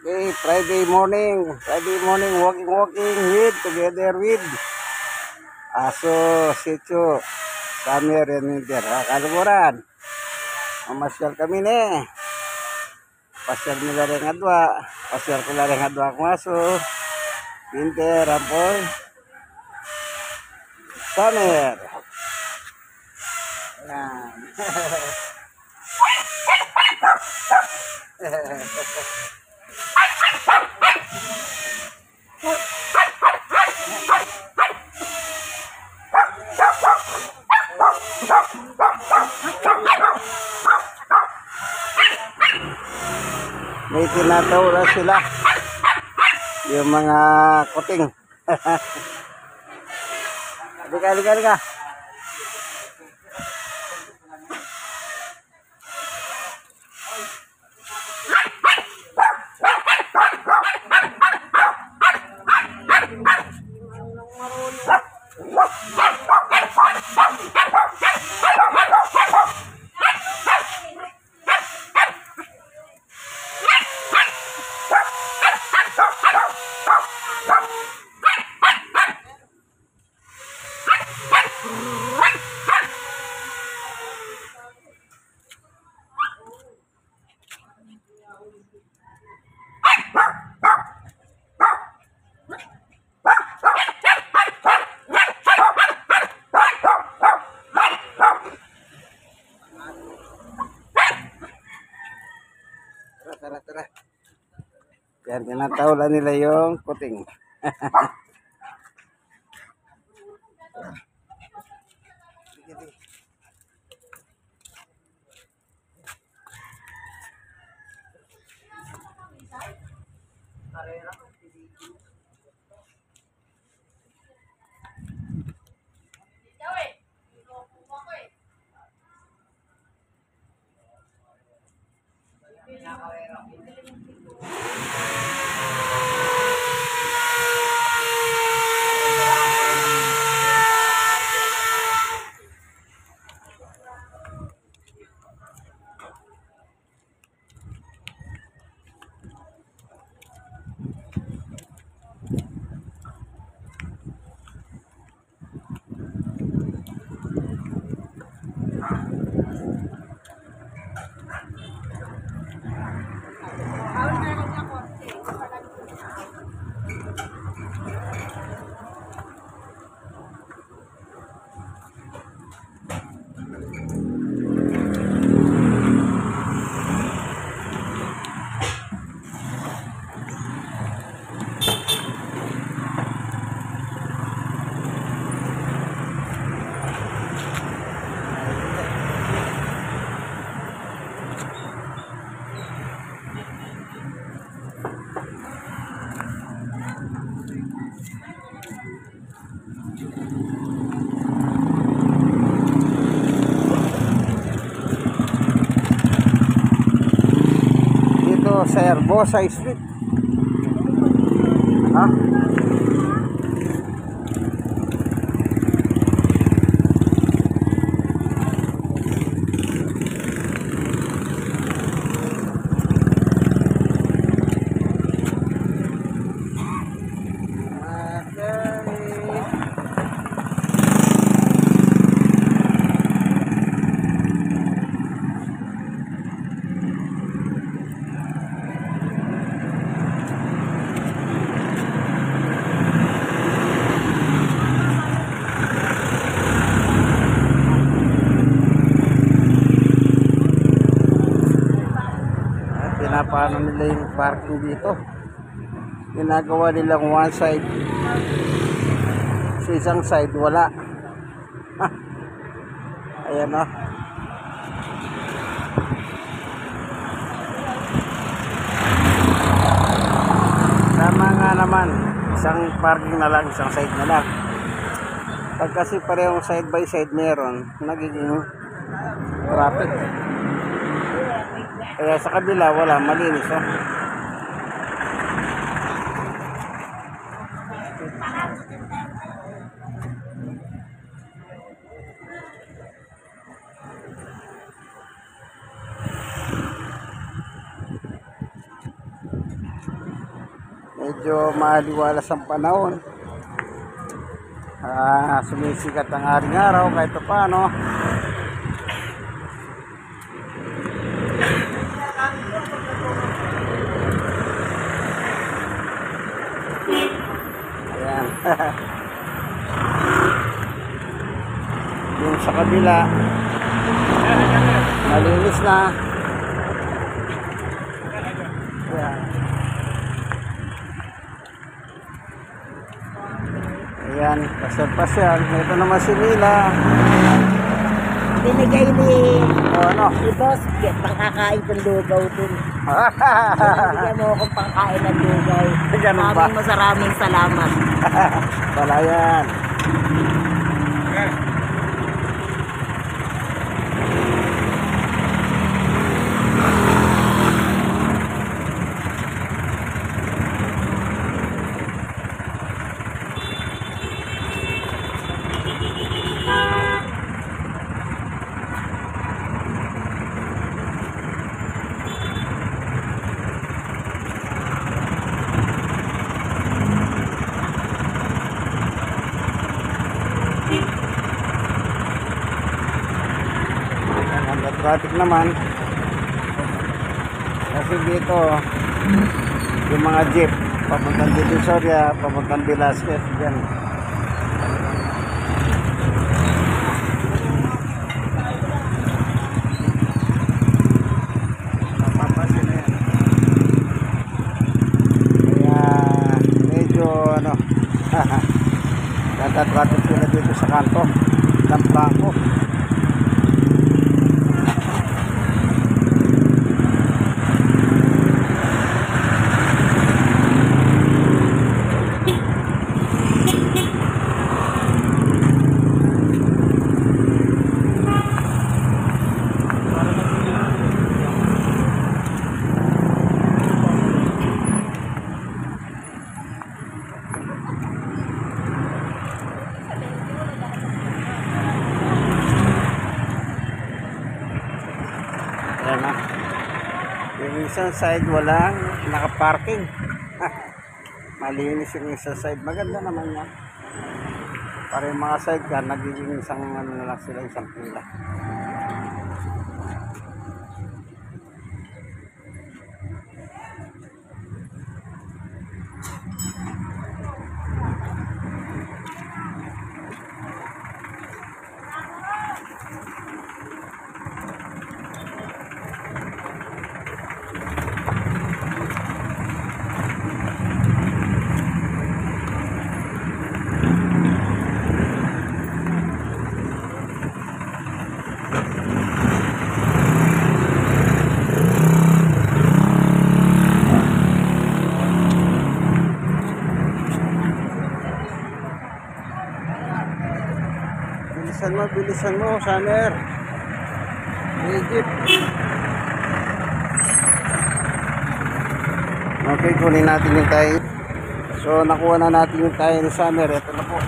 Okay, Friday morning, walking with, together with Aso, Sityo, Samir, and Winter. Kaluburan, mamasyal kami ni. Pasyal nila rin adwa, pasyal ko rin adwa kong Aso, Winter, Rampoy, Samir. Ayan. May tinatawla sila yung mga kuting. Halika. Tara. Yan, tinatawla nila yung kuting. Sa Herbosa Street. Ha? Paano nila yung parking dito, ginagawa nilang one side, sa isang side wala. Ayan o, tama nga naman, isang parking na lang, isang side na lang. Pag kasi parehong side by side meron, nagiging traffic. Kaya sa kabila wala, malinis oh. medyo maaliwalas ang panahon. Sumisikat ang aring araw kahit pa paano. Ayan. Yung sa kabila malinis na. Ayan. Ayan, pasyal-pasyal. Ito naman si Mila. Binigay ni Ano? Boss, pangkakain ng lugaw dun. Binigyan mo akong pangkain ng lugaw. Ganun ba? Maraming salamat. Wala yan. Traffic naman kasi dito yung mga jeep papuntang Divisoria, papuntang Velasquez dyan. Mapapasin na yan. Kaya medyo ano ganda traffic sila dito sa kanto ng Franco. Ayan na. Yung isang side walang nakaparking. Malinis yung isang side. Maganda naman yan. Para yung mga side car, nagiging isang ano na lang sila, isang pila. Bilisan mo, Summer. Egypt. Okay, kunin natin yung tayo. So, nakuha na natin yung tayo ni Summer. Ito na po.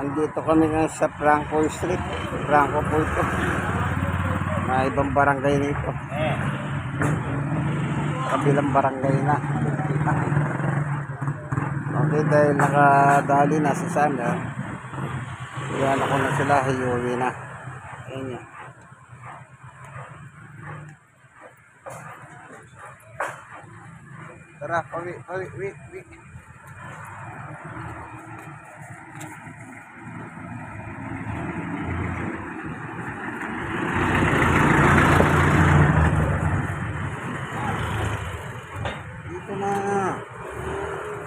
Andito kami ngayon sa Franco Street. Franco po ito. May ibang barangay nito. Kabilang barangay na. Okay, dahil nakadali na sa Summer, iyan ako na sila, hiuwi na. Ayan yan. Tara, pawi.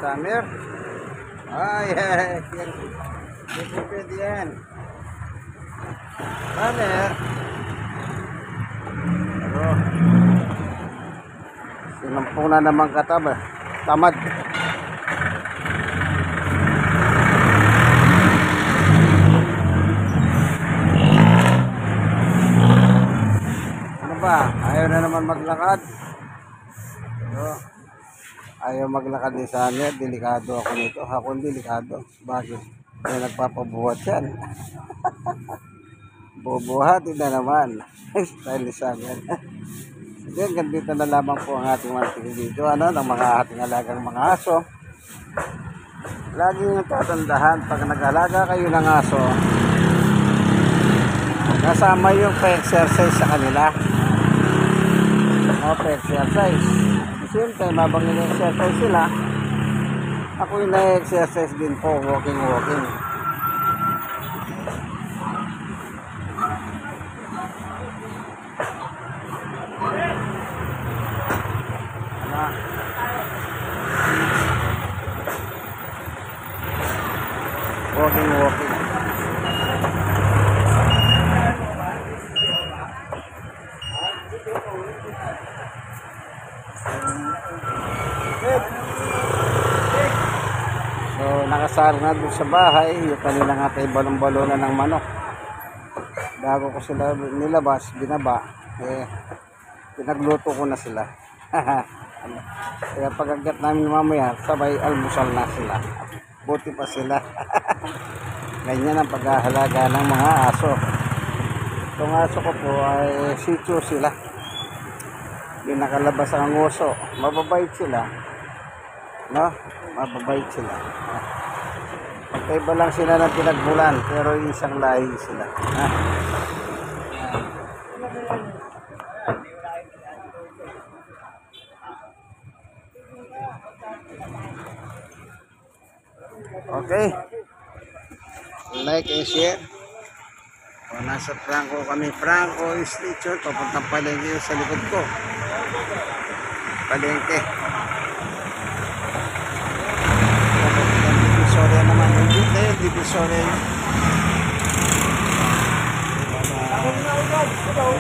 Summer. Yes. Ito pwede yan. Summer. Pero, sinampunan naman tamad. naman maglakad. So, ayaw maglakad ni Sunny. Delikado ako nito. Ako delikado. Bakit? May nagpapabuhat yan. Bubuhatin na naman. Style ni Sunny. Sige, hanggang dito na lamang po ang ating mga video. Ng mga ating alagang mga aso. Lagi nyo tatandaan, pag nag-alaga kayo ng aso, kasama yung pa-exercise sa kanila. Pa-exercise. Siyempre, mabang nila-exercise sila, ako yung na-exercise din po, walking. Walking. So, nakasal na doon sa bahay yung kanilang atay balon-balonan ng manok. Bago ko sila nilabas, binaba, pinagluto ko na sila. Kaya pag-agat namin mamaya, sabay almusal na sila. Buti pa sila. Ganyan ang paghahalaga ng mga aso. Itong aso ko po ay Shih Tzu sila. Yung nakalabas ang oso. Mababait sila. No? Mababait sila. Magkaiba lang sila ng pinagmulan, pero isang lahi sila. Okay. Like and share. O, nasa Franco kami. Franco Station. Papuntang palengke sa likod ko. Palengke. Divisoria naman. Hindi tayo. Divisoria.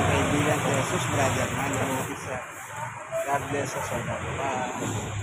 Kaibigan Jesus, brother man. God bless us all. Bye.